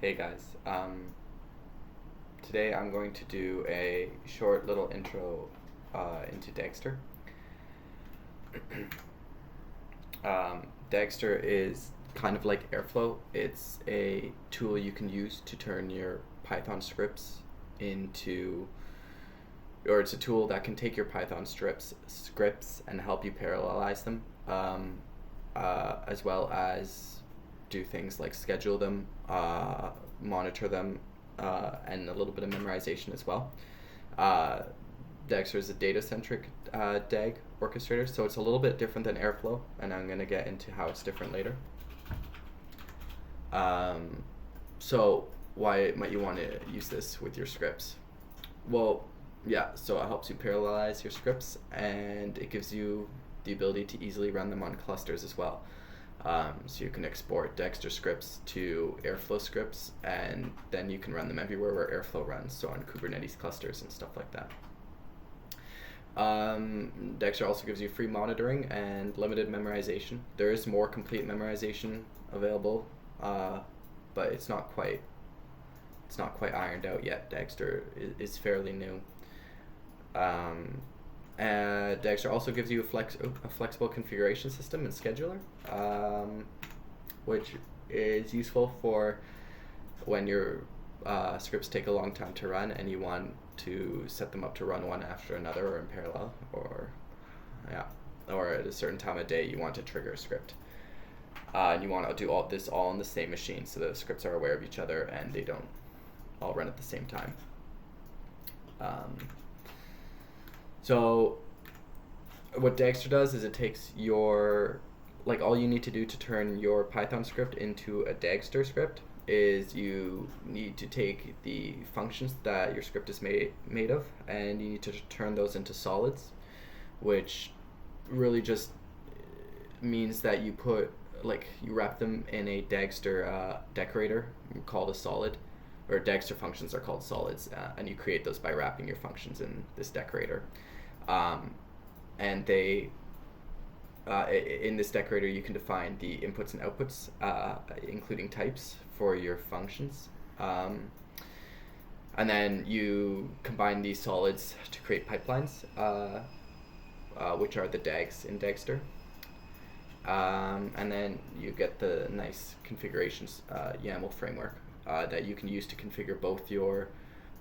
Hey guys, today I'm going to do a short little intro into Dagster. Dagster is kind of like Airflow. It's a tool you can use to turn your Python scripts into, or it's a tool that can take your Python scripts and help you parallelize them, as well as do things like schedule them, monitor them, and a little bit of memorization as well. Uh, Dexter is a data-centric DAG orchestrator, so it's a little bit different than Airflow, and I'm going to get into how it's different later. So why might you want to use this with your scripts? Well, yeah, so it helps you parallelize your scripts, and it gives you the ability to easily run them on clusters as well. So you can export Dexter scripts to Airflow scripts, and then you can run them everywhere where Airflow runs, so on Kubernetes clusters and stuff like that. Dexter also gives you free monitoring and limited memorization. There is more complete memorization available, but it's not quite ironed out yet. Dexter is fairly new. Dagster also gives you a flexible configuration system and scheduler, which is useful for when your scripts take a long time to run and you want to set them up to run one after another or in parallel, or at a certain time of day you want to trigger a script. And you want to do all this on the same machine so the scripts are aware of each other and they don't all run at the same time. So what Dagster does is it takes all you need to do to turn your Python script into a Dagster script is you need to take the functions that your script is made of, and you need to turn those into solids, which really just means that you wrap them in a Dagster decorator called a solid, or Dagster functions are called solids, and you create those by wrapping your functions in this decorator. And they, in this decorator, you can define the inputs and outputs, including types for your functions. And then you combine these solids to create pipelines, which are the DAGs in Dagster. And then you get the nice configurations YAML framework that you can use to configure both your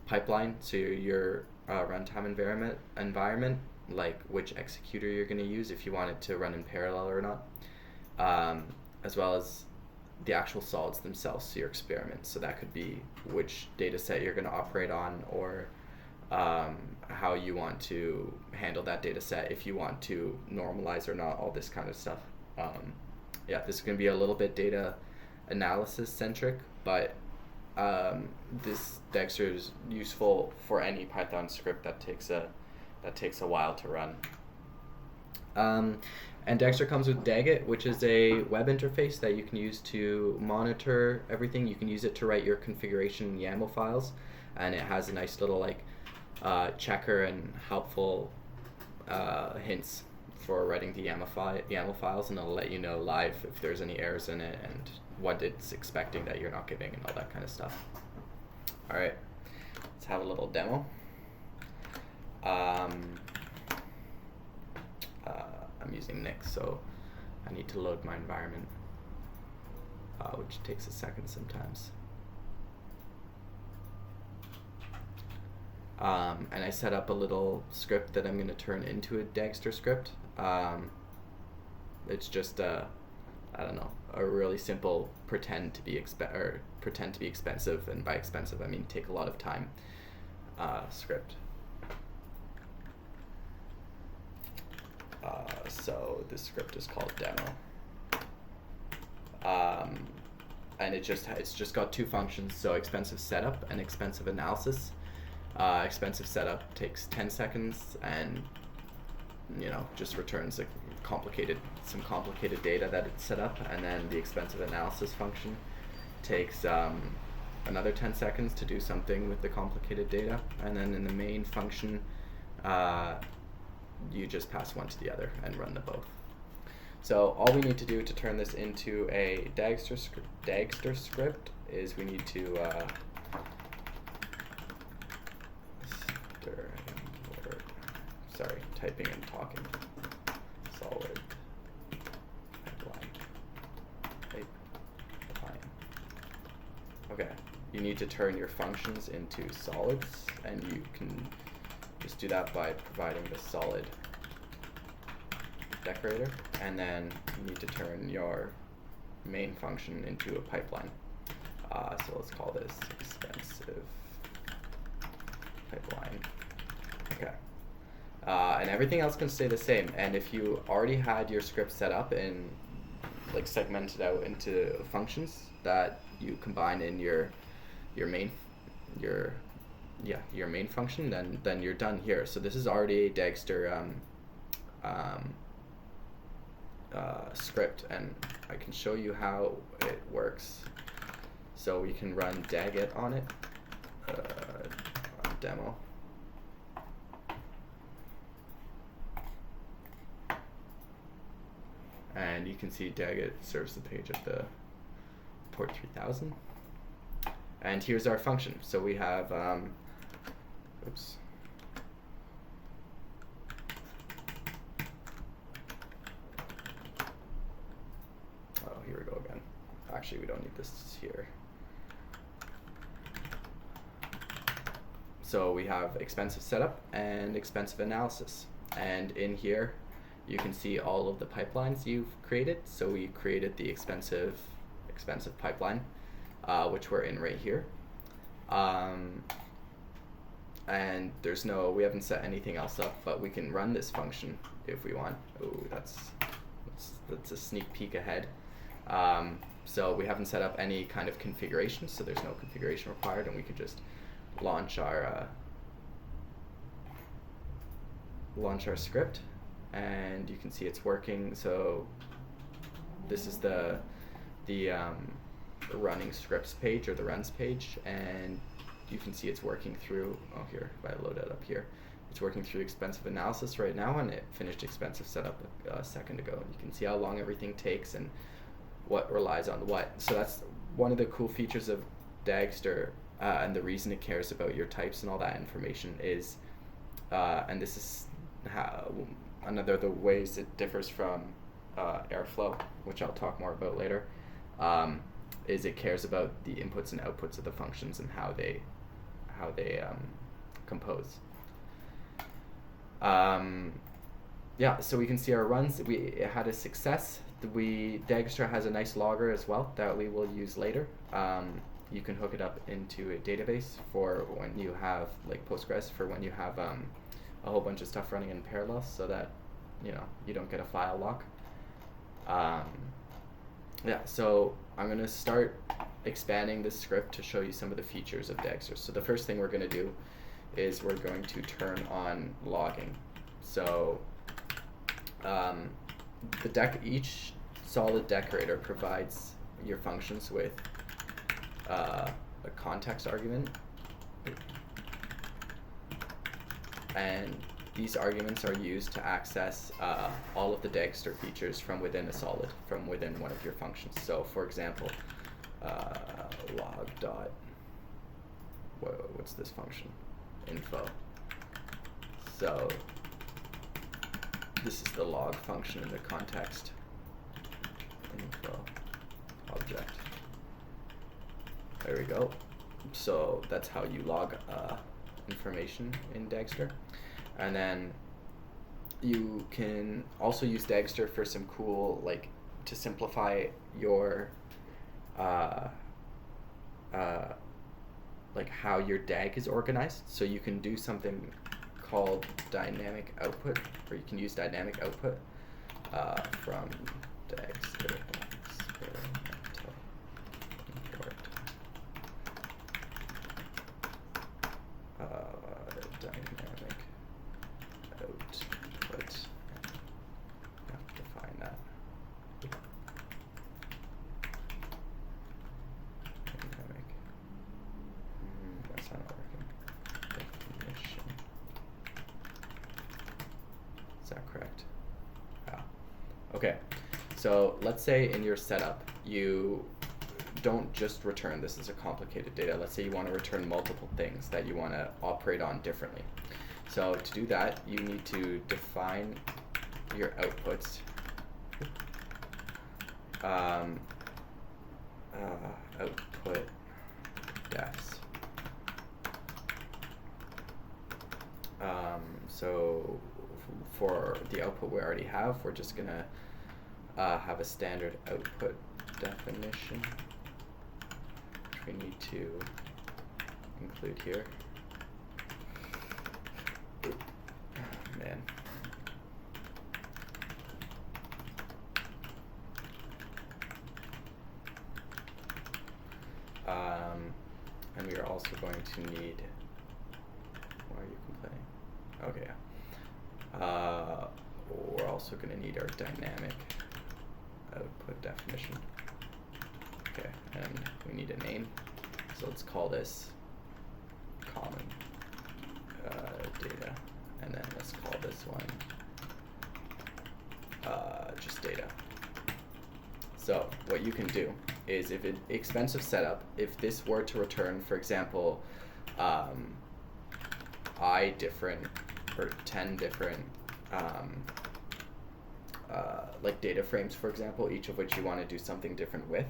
pipeline to your runtime environment, like which executor you're going to use if you want it to run in parallel or not, as well as the actual solids themselves, so your experiments. So that could be which data set you're going to operate on, or how you want to handle that data set, if you want to normalize or not, all this kind of stuff. This is going to be a little bit data analysis centric, but this Dexter is useful for any Python script that takes a while to run. And Dexter comes with Dagit, which is a web interface that you can use to monitor everything. You can use it to write your configuration YAML files, and it has a nice little checker and helpful hints for writing the YAML files, and it'll let you know live if there's any errors in it and what it's expecting that you're not giving and all that kind of stuff. All right, let's have a little demo. I'm using Nix, so I need to load my environment, which takes a second sometimes. And I set up a little script that I'm going to turn into a Dagster script. It's just a really simple pretend to be expensive, and by expensive I mean take a lot of time script. So this script is called demo, and it's just got two functions, so expensive setup and expensive analysis. Expensive setup takes 10 seconds and just returns some complicated data that it's set up, and then the expensive analysis function takes another 10 seconds to do something with the complicated data, and then in the main function you just pass one to the other and run them both. So all we need to do to turn this into a Dagster script is we need to sorry, typing and talking. Solid pipeline. Okay, you need to turn your functions into solids, and you can just do that by providing the solid decorator, and then you need to turn your main function into a pipeline. So let's call this expensive pipeline. Okay. And everything else can stay the same. And if you already had your script set up and like segmented out into functions that you combine in your main function, then you're done here. So this is already a Dagster script, and I can show you how it works. So we can run dagit on it, demo. And you can see dagit serves the page of the port 3000. And here's our function. So we have, oops. Oh, here we go again. Actually, we don't need this here. So we have expensive setup and expensive analysis. And in here, you can see all of the pipelines you've created. So we created the expensive pipeline, which we're in right here. And we haven't set anything else up, but we can run this function if we want. Oh, that's a sneak peek ahead. So we haven't set up any kind of configuration, so there's no configuration required, and we could just launch our script, and you can see it's working. So this is the running scripts page, or the runs page, and you can see it's working through, here, if I load it up here, it's working through expensive analysis right now, and it finished expensive setup a second ago. You can see how long everything takes and what relies on what. So that's one of the cool features of Dagster, and the reason it cares about your types and all that information is, and this is another of the ways it differs from Airflow, which I'll talk more about later, is it cares about the inputs and outputs of the functions and how they compose. Yeah, so we can see our runs. It had a success. Dagster has a nice logger as well that we will use later. You can hook it up into a database for when you have, like Postgres, for when you have a whole bunch of stuff running in parallel, so that you don't get a file lock. Yeah, so I'm going to start expanding this script to show you some of the features of Dagster. So the first thing we're going to do is we're going to turn on logging. So each solid decorator provides your functions with a context argument, and these arguments are used to access all of the Dagster features from within a solid, from within one of your functions. So for example, log dot, what's this function? Info. So this is the log function in the context info object. There we go. So that's how you log information in Dagster. And then you can also use Dagster for some cool, like, to simplify your like how your DAG is organized. So you can do something called dynamic output, or you can use dynamic output from Dagster experimental import. Dynamic output. I have to define that. Dynamic. That's not working. Definition. Is that correct? Yeah. Okay. So let's say in your setup, don't just return this as a complicated data. Let's say you want to return multiple things that you want to operate on differently. So to do that, you need to define your outputs. Output defs. So for the output we already have, we're just gonna have a standard output definition, which we need to include here. Man. And we are also going to need, why are you complaining? Okay, yeah. We're also going to need our dynamic output definition. Okay, and we need a name. So let's call this common data, and then let's call this one just data. So what you can do is, if it expensive setup, if this were to return, for example, I different or 10 different like data frames, for example, each of which you want to do something different with,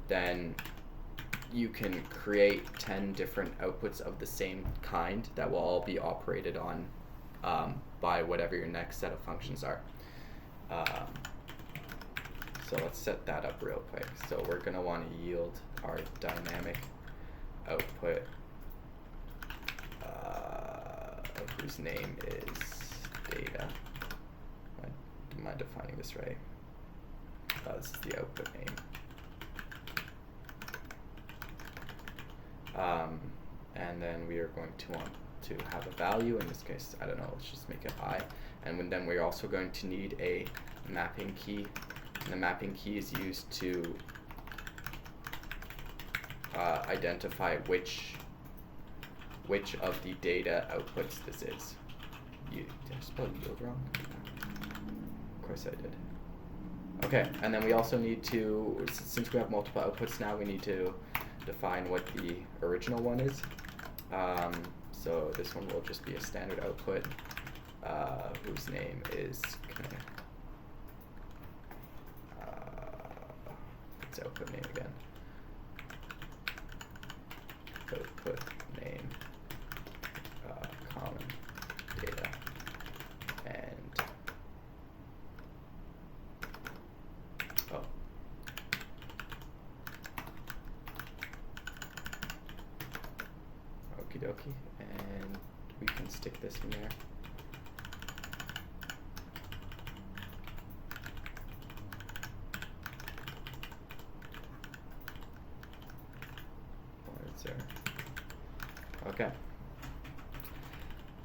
then you can create 10 different outputs of the same kind that will all be operated on by whatever your next set of functions are. So let's set that up real quick. So we're going to want to yield our dynamic output, whose name is data. Am I defining this right? This is the output name. And then we are going to want to have a value. In this case, I don't know, let's just make it I. And then we're also going to need a mapping key. And the mapping key is used to identify which of the data outputs this is. Did I spell yield wrong? Of course I did. Okay, and then we also need to, since we have multiple outputs now, we need to define what the original one is. So this one will just be a standard output whose name is its output name again. Output name common data, and okie dokie, and we can stick this in there. Okay.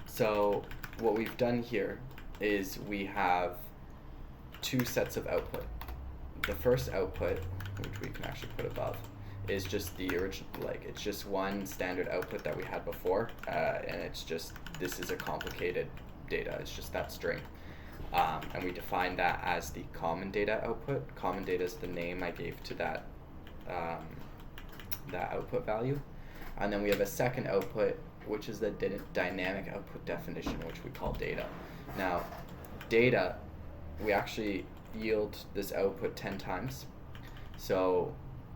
So what we've done here is we have two sets of output. The first output, which we can actually put above, is just the original, like it's just one standard output that we had before, and it's just, this is a complicated data, it's just that string. And we define that as the common data output. Common data is the name I gave to that, that output value. And then we have a second output, which is the dynamic output definition, which we call data. Now, data, we actually yield this output 10 times. So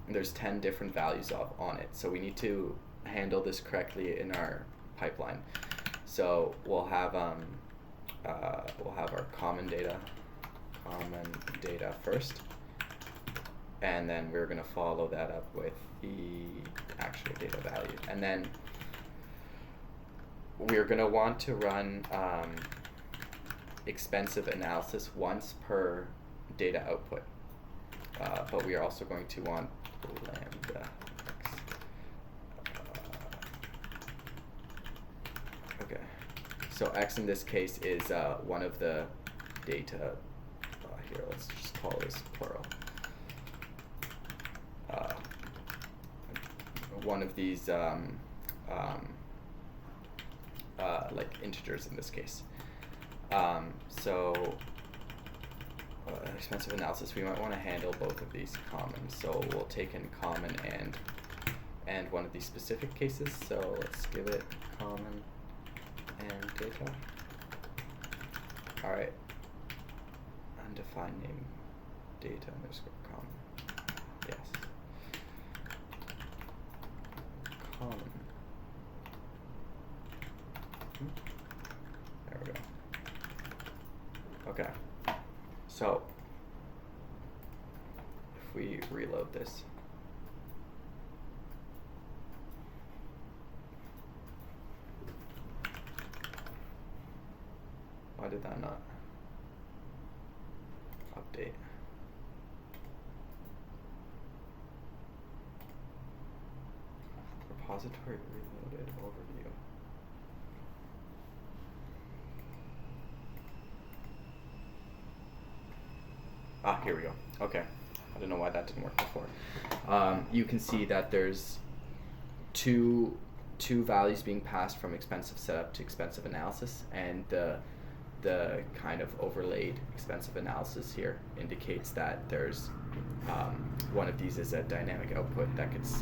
there's 10 different values on it. So we need to handle this correctly in our pipeline. So we'll have our common data first, and then we're going to follow that up with the actual data value. And then we're going to want to run expensive analysis once per data output. But we are also going to want lambda x. Okay, so x in this case is one of the data. Here, let's just call this plural. One of these like integers in this case. So expensive analysis, we might want to handle both of these common. So we'll take in common and one of these specific cases. So let's give it common and data. All right. Undefined name data underscore common. Yes. Common. There we go. Okay. So if we reload this, why did that not update? Repository reloaded overview. Ah, here we go. Okay. I don't know why that didn't work before. You can see that there's two values being passed from expensive setup to expensive analysis, and the kind of overlaid expensive analysis here indicates that there's one of these is a dynamic output that gets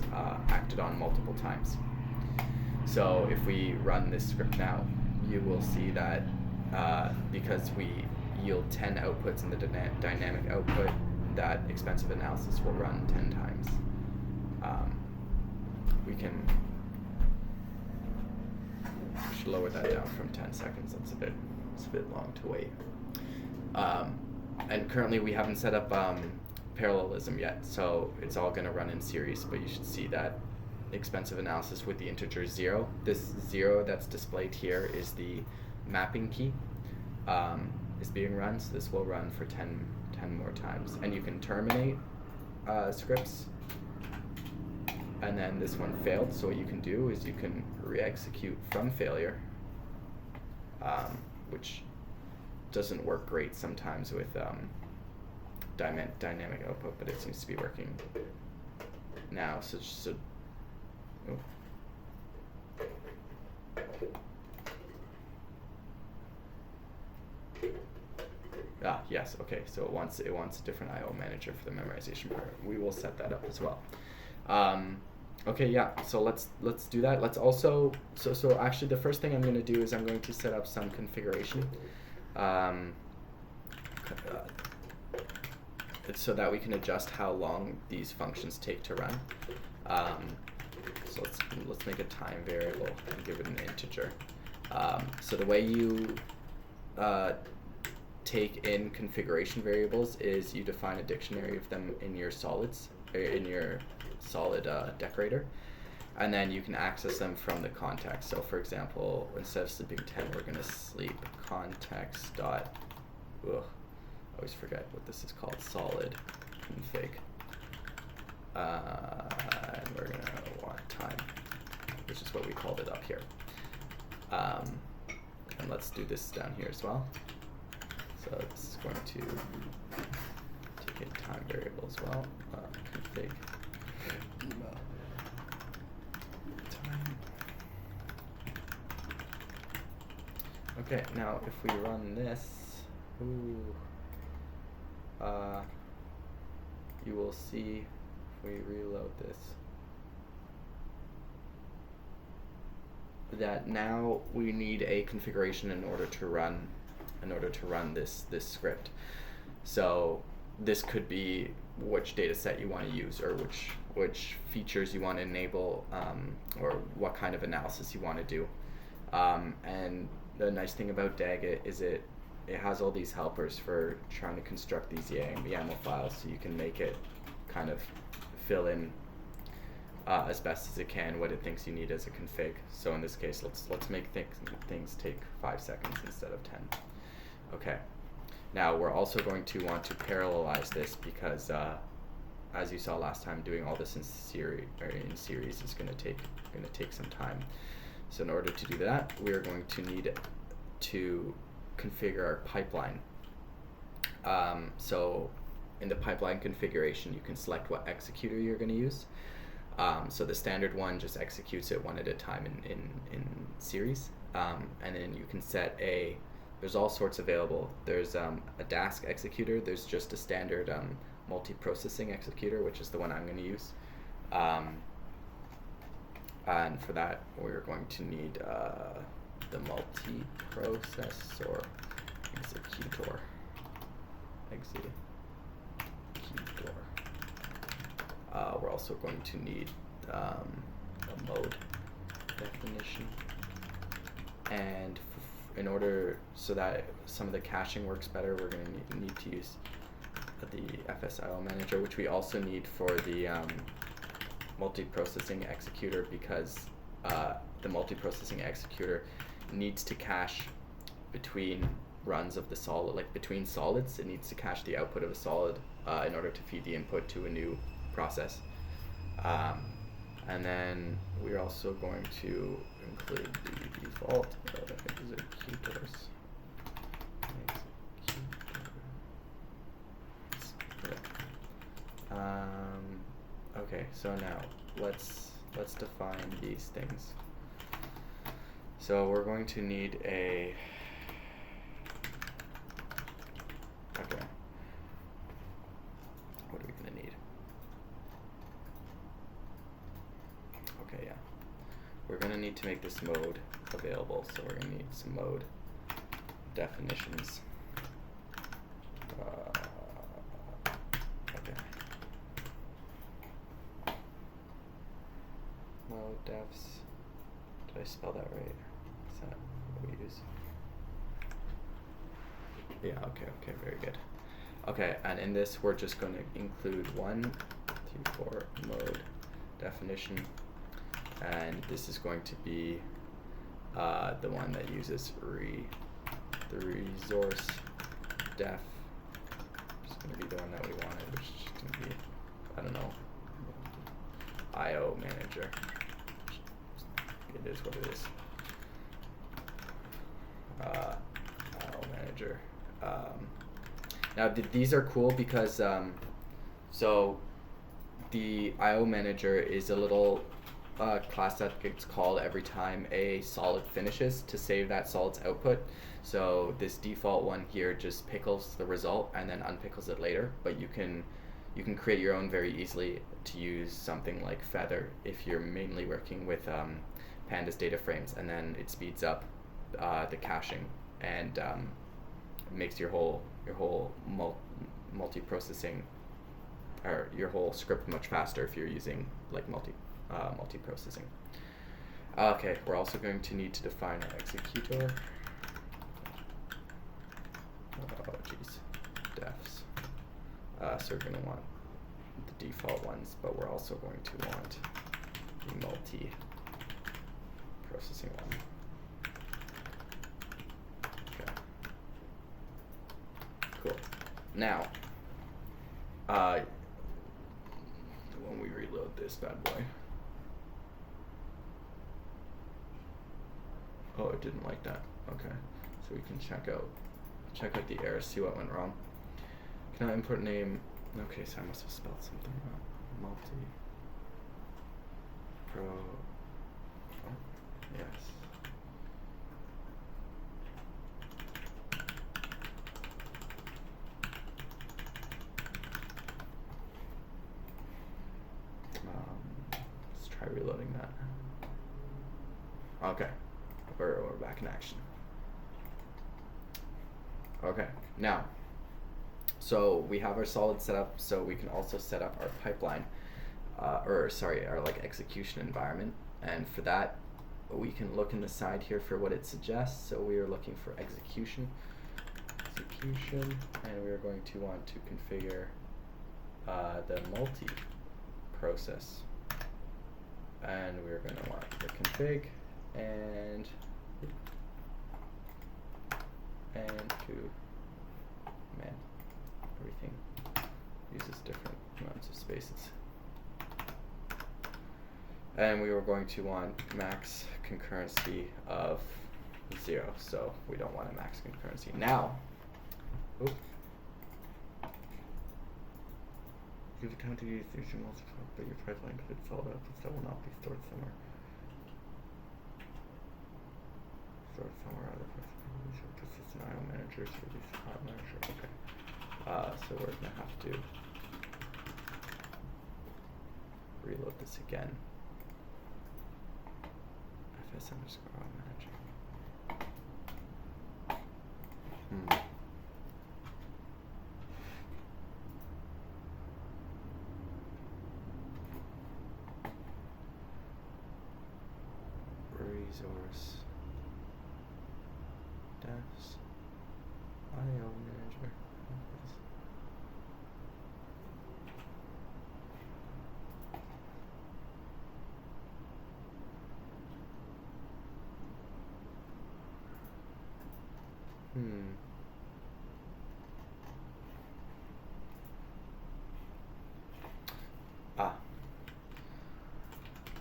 acted on multiple times. So if we run this script now, you will see that because we yield 10 outputs in the dynamic output, that expensive analysis will run 10 times. We should lower that down from 10 seconds. It's a bit long to wait. And currently we haven't set up parallelism yet, so it's all going to run in series, but you should see that expensive analysis with the integer 0. This 0 that's displayed here is the mapping key. Is being run, so this will run for 10 more times. And you can terminate scripts. And then this one failed, so what you can do is you can re-execute from failure, which doesn't work great sometimes with dynamic output, but it seems to be working now. So oh. Yes, okay, so it wants a different IO manager for the memorization part. We will set that up as well. Okay, yeah, so let's do that. Let's also, so actually the first thing I'm going to do is I'm going to set up some configuration so that we can adjust how long these functions take to run. So let's make a time variable and give it an integer. So the way you take in configuration variables is you define a dictionary of them in your solids, or in your solid decorator, and then you can access them from the context. So for example, instead of sleeping 10, we're going to sleep context dot, I always forget what this is called, solid config, and we're going to want time, which is what we called it up here. And let's do this down here as well. So it's going to take in time variable as well, config time. Okay, now if we run this, you will see if we reload this that now we need a configuration in order to run this script. So this could be which data set you want to use, or which features you want to enable, or what kind of analysis you want to do. And the nice thing about Dagit is it has all these helpers for trying to construct these YAML files, so you can make it kind of fill in as best as it can what it thinks you need as a config. So in this case, let's make things take 5 seconds instead of 10. Okay. Now we're also going to want to parallelize this because, as you saw last time, doing all this in series is going to take some time. So in order to do that, we are going to need to configure our pipeline. So in the pipeline configuration, you can select what executor you're going to use. So the standard one just executes it one at a time in series, and then you can set a there's all sorts available. There's a Dask executor. There's just a standard multi-processing executor, which is the one I'm going to use. And for that, we're going to need the multi-processor executor. We're also going to need a mode definition, and in order so that some of the caching works better, we're going to need to use the FSIO manager, which we also need for the multiprocessing executor, because the multiprocessing executor needs to cache between runs of the solid, like between solids. It needs to cache the output of a solid in order to feed the input to a new process. And then we're also going to include the default executors. Okay, so now let's define these things. So we're going to need a okay. What are we gonna need? Okay, yeah. We're gonna need to make this mode available, so we're gonna need some mode definitions. Okay. Mode defs. Did I spell that right? Is that what we use? Yeah, okay, very good. Okay, and in this we're just going to include 1, 2, 4 mode definition, and this is going to be the one that uses the resource def. It's going to be the one that we wanted, which is going to be, I don't know, IO manager. It is what it is. IO manager. Now these are cool because so the IO manager is a little class that gets called every time a solid finishes to save that solid's output. So this default one here just pickles the result and then unpickles it later, but you can create your own very easily to use something like Feather if you're mainly working with pandas data frames, and then it speeds up the caching and makes your whole multi-processing or your whole script much faster if you're using like multi-processing. Okay, we're also going to need to define our executor. Oh geez, defs. So we're going to want the default ones, but we're also going to want the multi-processing one. Okay. Cool. Now, when we reload this bad boy. Oh, it didn't like that. Okay, so we can check out the error, see what went wrong. Can I input name? Okay, so I must have spelled something wrong. Multi-pro. Oh, yes. Let's try reloading that. Okay, we're back in action. Okay, now, so we have our solid set up, so we can also set up our pipeline, our like execution environment. And for that, we can look in the side here for what it suggests. So we are looking for execution, and we are going to want to configure the multi-process. And we're going to want the config and to, man, everything uses different amounts of spaces. And we were going to want max concurrency of 0, so we don't want a max concurrency. Now, you've attempted to use the multiple, but your pipeline could solve outputs that will not be stored somewhere. stored somewhere other persistent IO managers for these file manager. Okay. So we're gonna have to reload this again. FS underscore IO manager. Resource devs IO manager.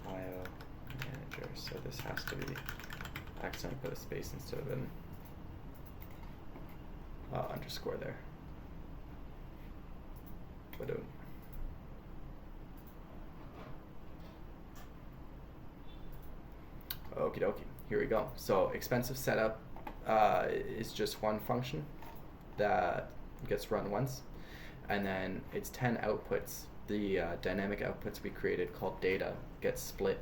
IO manager. So this has to be accidentally put a space instead of an underscore there. Ba-doom. Okie dokie. Here we go. So expensive setup is just one function that gets run once, and then it's 10 outputs. The dynamic outputs we created called data get split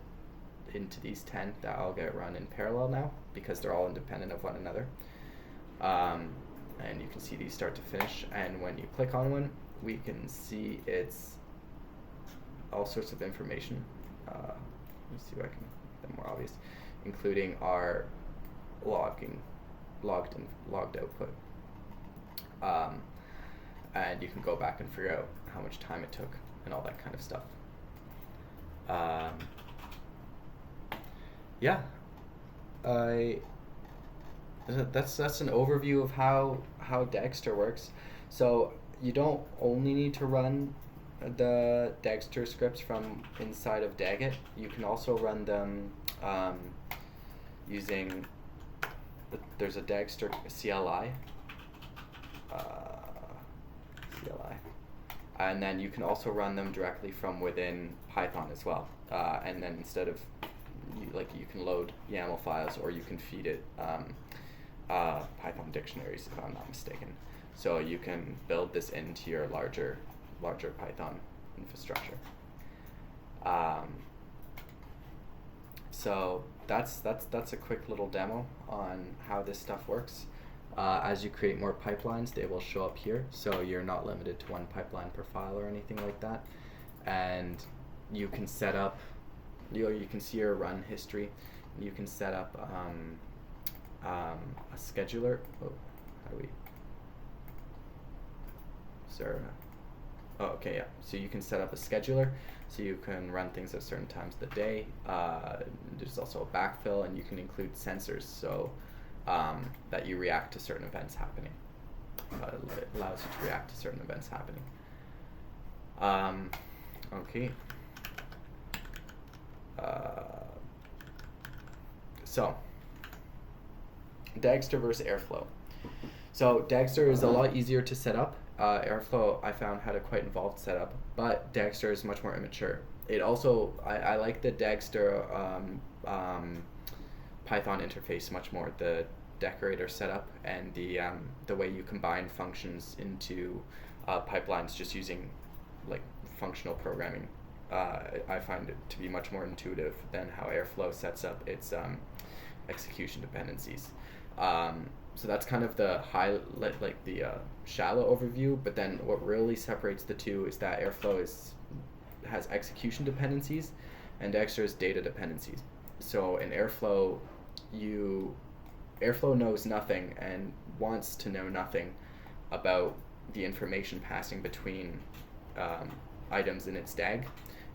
into these 10 that all get run in parallel now because they're all independent of one another. And you can see these start to finish, and when you click on one, we can see it's all sorts of information. Let me see if I can make them more obvious, including our logged output. And you can go back and figure out how much time it took and all that kind of stuff. Yeah, that's an overview of how Dagster works. So you don't only need to run the Dagster scripts from inside of Dagit. You can also run them using there's a Dagster CLI. And then you can also run them directly from within Python as well. And then instead of you can load YAML files, or you can feed it Python dictionaries, if I'm not mistaken. So you can build this into your larger Python infrastructure. So that's a quick little demo on how this stuff works. As you create more pipelines, they will show up here, so you're not limited to one pipeline per file or anything like that. And you can set up, you can see your run history. You can set up a scheduler. Oh, how do we? Okay, yeah. So you can set up a scheduler, so you can run things at certain times of the day. There's also a backfill, and you can include sensors, so that you react to certain events happening. It allows you to react to certain events happening. Okay. So, Dagster versus Airflow. So Dagster is a lot easier to set up. Airflow, I found, had a quite involved setup, but Dagster is much more immature. It also, I like the Dagster Python interface much more, the decorator setup and the way you combine functions into pipelines just using like functional programming. I find it to be much more intuitive than how Airflow sets up its execution dependencies. So that's kind of the shallow overview, but then what really separates the two is that Airflow has execution dependencies and Dextra is data dependencies. So in Airflow, Airflow knows nothing and wants to know nothing about the information passing between items in its DAG.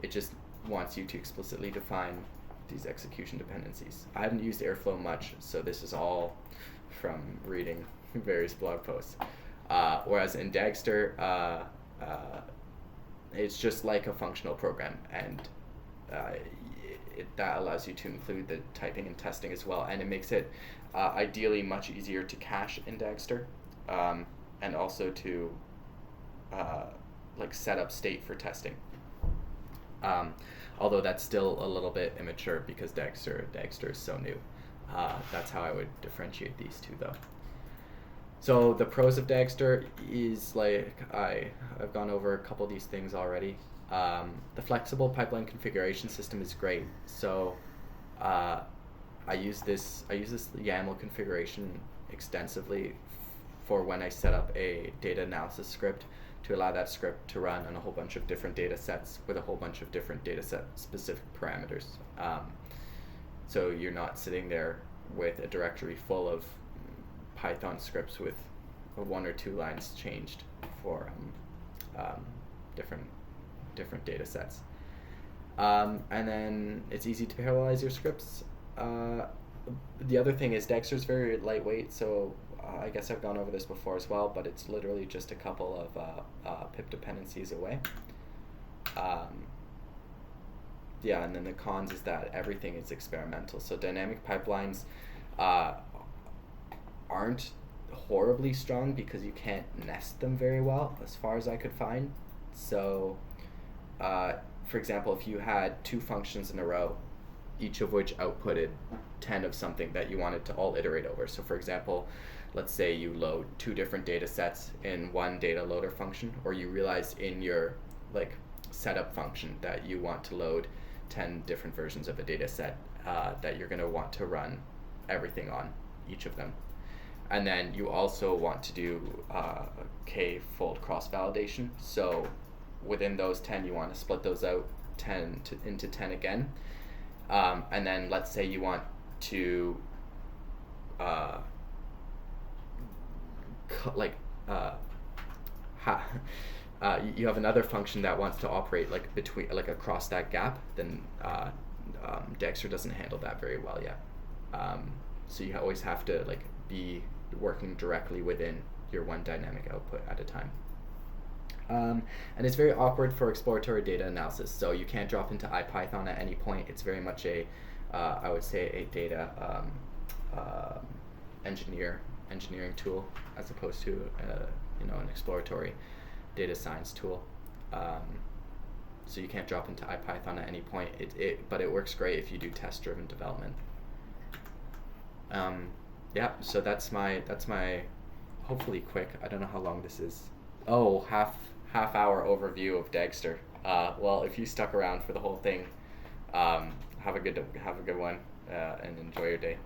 It just wants you to explicitly define these execution dependencies. I haven't used Airflow much, so this is all from reading various blog posts. Whereas in Dagster, it's just like a functional program, and that allows you to include the typing and testing as well, and it makes it ideally much easier to cache in Dagster, and also to set up state for testing. Although that's still a little bit immature because Dagster is so new. That's how I would differentiate these two, though. So the pros of Dagster is, like, I've gone over a couple of these things already. The flexible pipeline configuration system is great. So I use this YAML configuration extensively for when I set up a data analysis script to allow that script to run on a whole bunch of different data sets with a whole bunch of different data set specific parameters. So you're not sitting there with a directory full of Python scripts with 1 or 2 lines changed for different data sets. And then it's easy to parallelize your scripts. The other thing is Dexter's very lightweight, so I guess I've gone over this before as well, but it's literally just a couple of pip dependencies away. Yeah, and then the cons is that everything is experimental. So dynamic pipelines aren't horribly strong because you can't nest them very well, as far as I could find. So, for example, if you had 2 functions in a row, each of which outputted 10 of something that you wanted to all iterate over. So for example, let's say you load 2 different data sets in one data loader function, or you realize in your like setup function that you want to load 10 different versions of a data set that you're going to want to run everything on each of them. And then you also want to do k-fold cross-validation. So within those 10, you want to split those out into 10 again. And then let's say you want to you have another function that wants to operate like between across that gap, then Dexter doesn't handle that very well yet. So you always have to like be working directly within your one dynamic output at a time. And it's very awkward for exploratory data analysis. So you can't drop into IPython at any point. It's very much I would say a data engineering tool as opposed to an exploratory data science tool. So you can't drop into IPython at any point. But it works great if you do test-driven development. Yeah. So that's my hopefully quick. I don't know how long this is. Oh, half hour overview of Dagster. Well, if you stuck around for the whole thing, have a good one and enjoy your day.